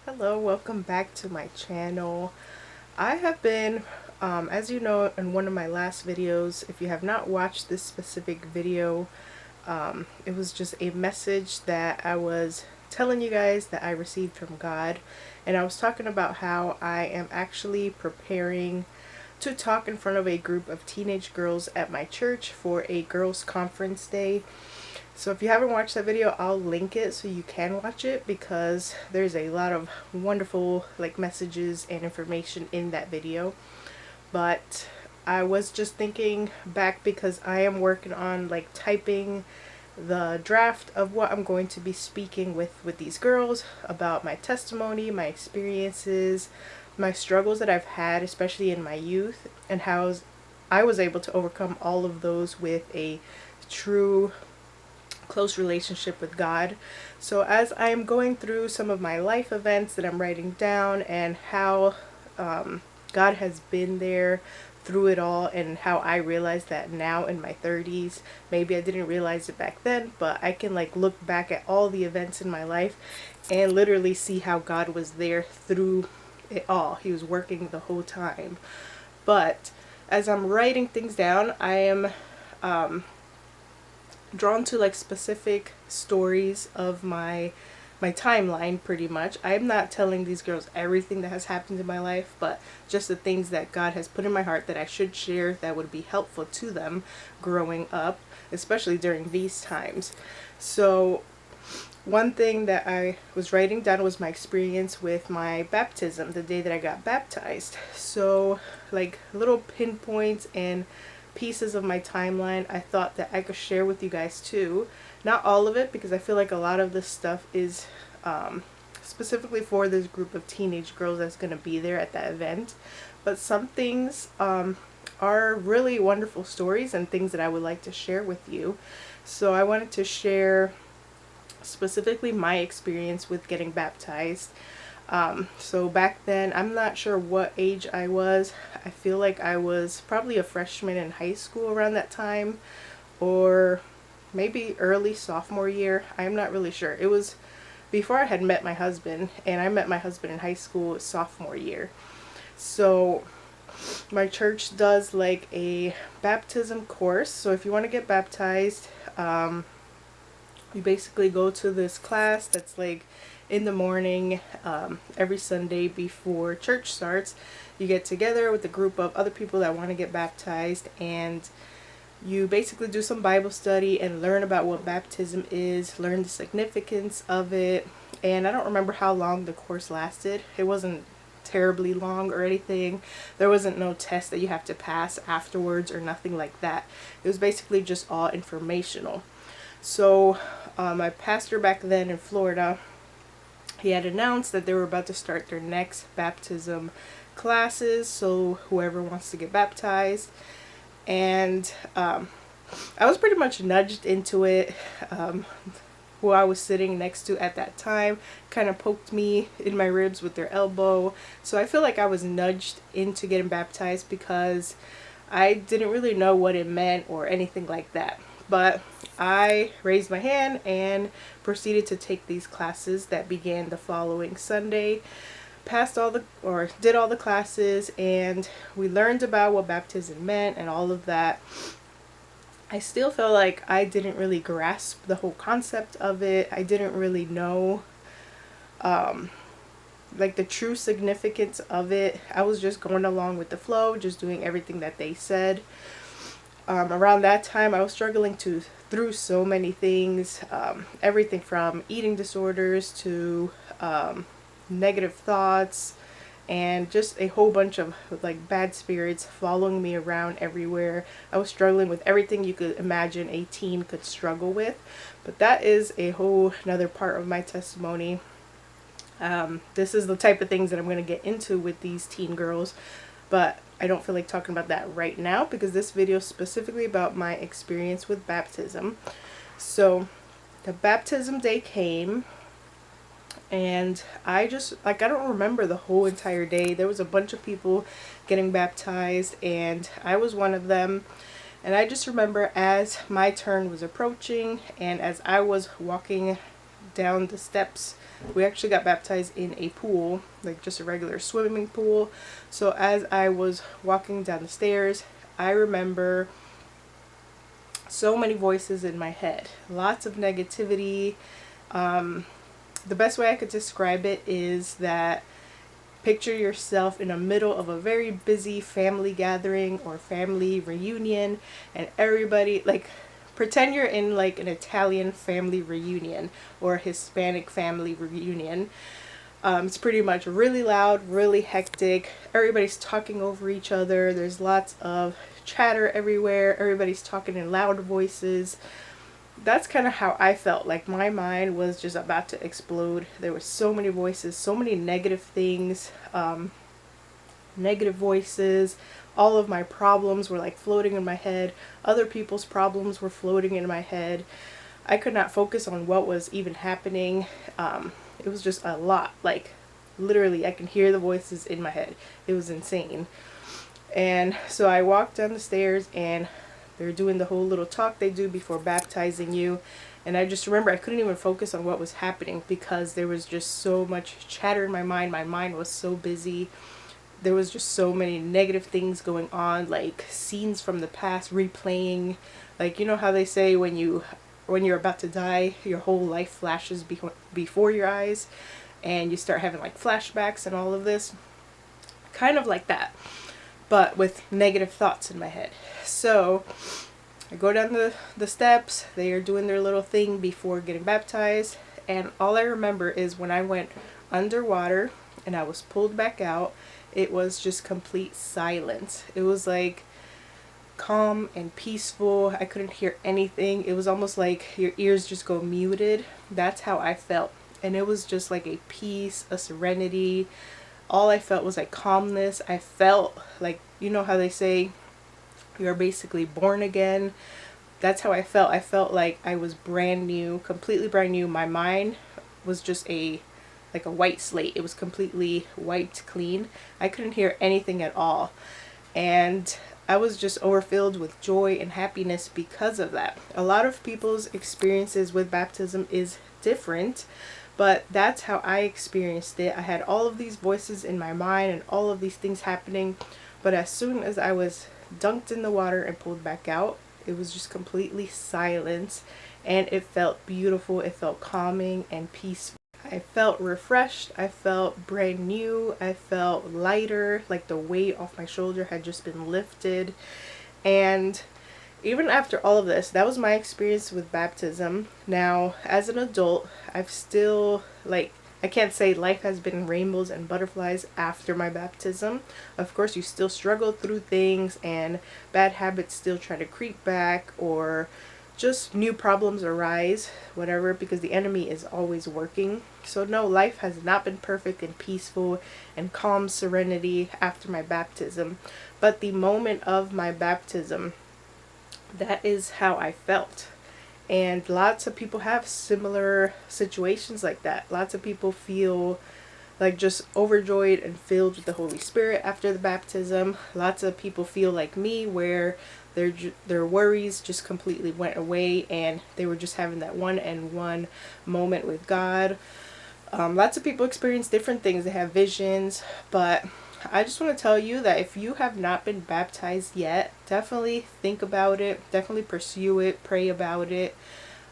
Hello, welcome back to my channel. I have been, as you know in one of my last videos, if you have not watched this specific video, it was just a message that I was telling you guys that I received from God. And I was talking about how I am actually preparing to talk in front of a group of teenage girls at my church for a girls conference day. So if you haven't watched that video, I'll link it so you can watch it, because there's a lot of wonderful messages and information in that video. But I was just thinking back, because I am working on typing the draft of what I'm going to be speaking with these girls about my testimony, my experiences, my struggles that I've had, especially in my youth, and how I was able to overcome all of those with a true close relationship with God. So as I'm going through some of my life events that I'm writing down, and how God has been there through it all, and how I realize that now in my 30s, maybe I didn't realize it back then, but I can look back at all the events in my life and literally see how God was there through it all. He was working the whole time. But as I'm writing things down, I am drawn to specific stories of my timeline. Pretty much, I'm not telling these girls everything that has happened in my life, but just the things that God has put in my heart that I should share, that would be helpful to them growing up, especially during these times. So one thing that I was writing down was my experience with my baptism, the day that I got baptized. So little pinpoints and pieces of my timeline I thought that I could share with you guys too. Not all of it, because I feel like a lot of this stuff is specifically for this group of teenage girls that's going to be there at that event. But some things are really wonderful stories and things that I would like to share with you. So I wanted to share specifically my experience with getting baptized. So back then, I'm not sure what age I was. I feel like I was probably a freshman in high school around that time, or maybe early sophomore year. I'm not really sure. It was before I had met my husband, and I met my husband in high school sophomore year. So my church does a baptism course. So if you want to get baptized, you basically go to this class that's in the morning, every Sunday before church starts. You get together with a group of other people that want to get baptized, and you basically do some Bible study and learn about what baptism is, learn the significance of it. And I don't remember how long the course lasted. It wasn't terribly long or anything. There wasn't no test that you have to pass afterwards or nothing like that. It was basically just all informational. So my pastor back then in Florida, he had announced that they were about to start their next baptism classes, so whoever wants to get baptized. And I was pretty much nudged into it. Who I was sitting next to at that time kind of poked me in my ribs with their elbow. So I feel like I was nudged into getting baptized, because I didn't really know what it meant or anything like that. But I raised my hand and proceeded to take these classes that began the following Sunday. Passed all the, or did all the classes, and we learned about what baptism meant and all of that. I still feel like I didn't really grasp the whole concept of it. I didn't really know the true significance of it. I was just going along with the flow, just doing everything that they said. Around that time, I was struggling through so many things, everything from eating disorders to negative thoughts, and just a whole bunch of bad spirits following me around everywhere. I was struggling with everything you could imagine a teen could struggle with, but that is a whole another part of my testimony. This is the type of things that I'm going to get into with these teen girls, but I don't feel like talking about that right now, because this video is specifically about my experience with baptism. So the baptism day came, and I just I don't remember the whole entire day. There was a bunch of people getting baptized, and I was one of them. And I just remember as my turn was approaching, and as I was walking down the steps. We actually got baptized in a pool, like just a regular swimming pool. So as I was walking down the stairs, I remember so many voices in my head, lots of negativity. The best way I could describe it is that picture yourself in the middle of a very busy family gathering or family reunion, and everybody, like, pretend you're in like an Italian family reunion or a Hispanic family reunion. It's pretty much really loud, really hectic. Everybody's talking over each other. There's lots of chatter everywhere. Everybody's talking in loud voices. That's kind of how I felt. Like my mind was just about to explode. There were so many voices, so many negative things, negative voices. All of my problems were like floating in my head. Other people's problems were floating in my head. I could not focus on what was even happening. It was just a lot. Like literally, I can hear the voices in my head. It was insane. And so I walked down the stairs, and they're doing the whole little talk they do before baptizing you. And I just remember I couldn't even focus on what was happening because there was just so much chatter in my mind. My mind was so busy. There was just so many negative things going on, like scenes from the past replaying. Like, you know how they say when you're about to die, your whole life flashes before your eyes, and you start having like flashbacks and all of this? Kind of like that, but with negative thoughts in my head. So I go down the steps. They are doing their little thing before getting baptized. And all I remember is when I went underwater and I was pulled back out, it was just complete silence. It was like calm and peaceful. I couldn't hear anything. It was almost like your ears just go muted. That's how I felt. And it was just like a peace, a serenity. All I felt was like calmness. I felt like, you know how they say you're basically born again? That's how I felt. I felt like I was brand new, completely brand new. My mind was just like a white slate. It was completely wiped clean. I couldn't hear anything at all. And I was just overfilled with joy and happiness because of that. A lot of people's experiences with baptism is different, but that's how I experienced it. I had all of these voices in my mind and all of these things happening, but as soon as I was dunked in the water and pulled back out, it was just completely silence, and it felt beautiful. It felt calming and peaceful. I felt refreshed. I felt brand new. I felt lighter, like the weight off my shoulder had just been lifted. And even after all of this, that was my experience with baptism. Now, as an adult, I've still, like, I can't say life has been rainbows and butterflies after my baptism. Of course, you still struggle through things, and bad habits still try to creep back, or just new problems arise, whatever, because the enemy is always working. So no, life has not been perfect and peaceful and calm serenity after my baptism. But the moment of my baptism, that is how I felt. And lots of people have similar situations like that. Lots of people feel like just overjoyed and filled with the Holy Spirit after the baptism. Lots of people feel like me, where their worries just completely went away and they were just having that one-on-one moment with God. Lots of people experience different things. They have visions, but I just want to tell you that if you have not been baptized yet, definitely think about it. Definitely pursue it. Pray about it.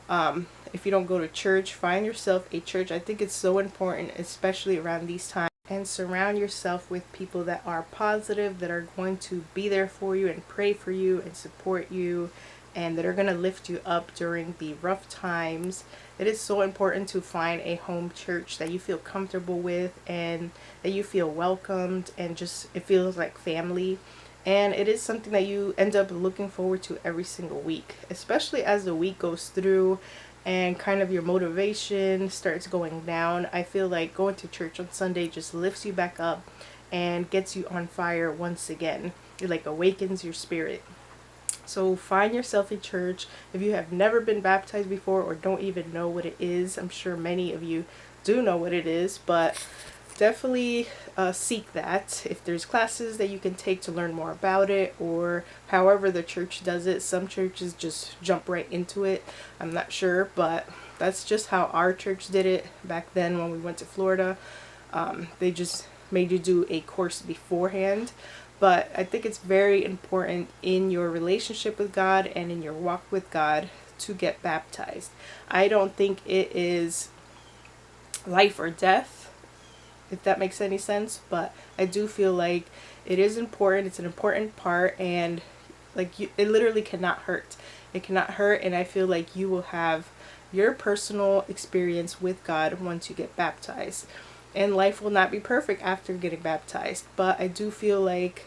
If you don't go to church, find yourself a church. I think it's so important, especially around these times. And surround yourself with people that are positive, that are going to be there for you and pray for you and support you, and that are going to lift you up during the rough times. It is so important to find a home church that you feel comfortable with and that you feel welcomed, and just it feels like family. And it is something that you end up looking forward to every single week, especially as the week goes through and kind of your motivation starts going down. I feel like going to church on Sunday just lifts you back up and gets you on fire once again. It like awakens your spirit. So find yourself a church. If you have never been baptized before or don't even know what it is, I'm sure many of you do know what it is, but definitely seek that. If there's classes that you can take to learn more about it, or however the church does it. Some churches just jump right into it. I'm not sure, but That's just how our church did it back then when we went to Florida. They just made you do a course beforehand. But I think it's very important in your relationship with God and in your walk with God to get baptized. I don't think it is life or death, if that makes any sense, but I do feel like it is important. It's an important part, and like it literally cannot hurt. It cannot hurt, and I feel like you will have your personal experience with God once you get baptized. And life will not be perfect after getting baptized, but I do feel like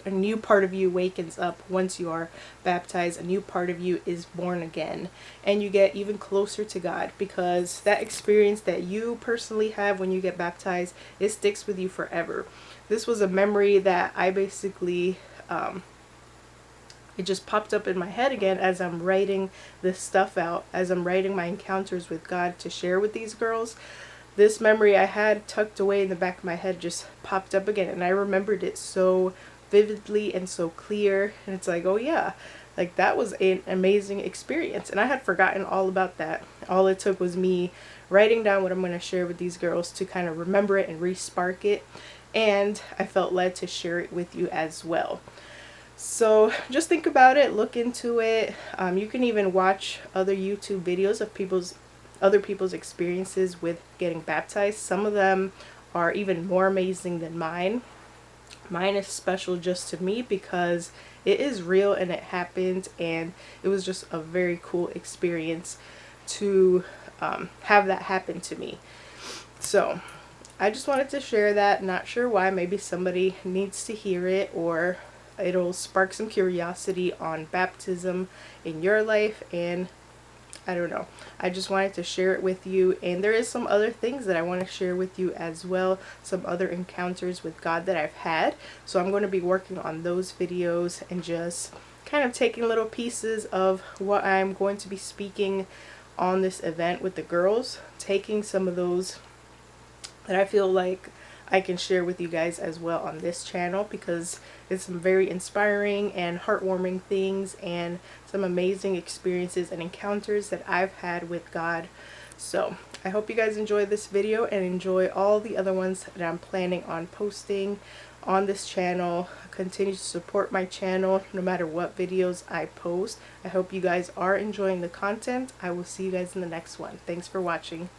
a new part of you wakens up once you are baptized. A new part of you is born again, and you get even closer to God, because that experience that you personally have when you get baptized, it sticks with you forever. This was a memory that I basically it just popped up in my head again as I'm writing this stuff out, as I'm writing my encounters with God to share with these girls. This memory I had tucked away in the back of my head just popped up again, and I remembered it so vividly and so clear. And it's like, oh yeah, like that was an amazing experience, and I had forgotten all about that. All it took was me writing down what I'm going to share with these girls to kind of remember it and re-spark it, and I felt led to share it with you as well. So just think about it, look into it. You can even watch other YouTube videos of other people's experiences with getting baptized. Some of them are even more amazing than mine. Mine is special just to me because it is real and it happened, and it was just a very cool experience to have that happen to me. So I just wanted to share that. Not sure why. Maybe somebody needs to hear it, or it'll spark some curiosity on baptism in your life, and I don't know. I just wanted to share it with you, and there is some other things that I want to share with you as well, some other encounters with God that I've had. So I'm going to be working on those videos and just kind of taking little pieces of what I'm going to be speaking on this event with the girls, taking some of those that I feel like I can share with you guys as well on this channel, because it's some very inspiring and heartwarming things and some amazing experiences and encounters that I've had with God. So I hope you guys enjoy this video and enjoy all the other ones that I'm planning on posting on this channel. Continue to support my channel no matter what videos I post. I hope you guys are enjoying the content. I will see you guys in the next one. Thanks for watching.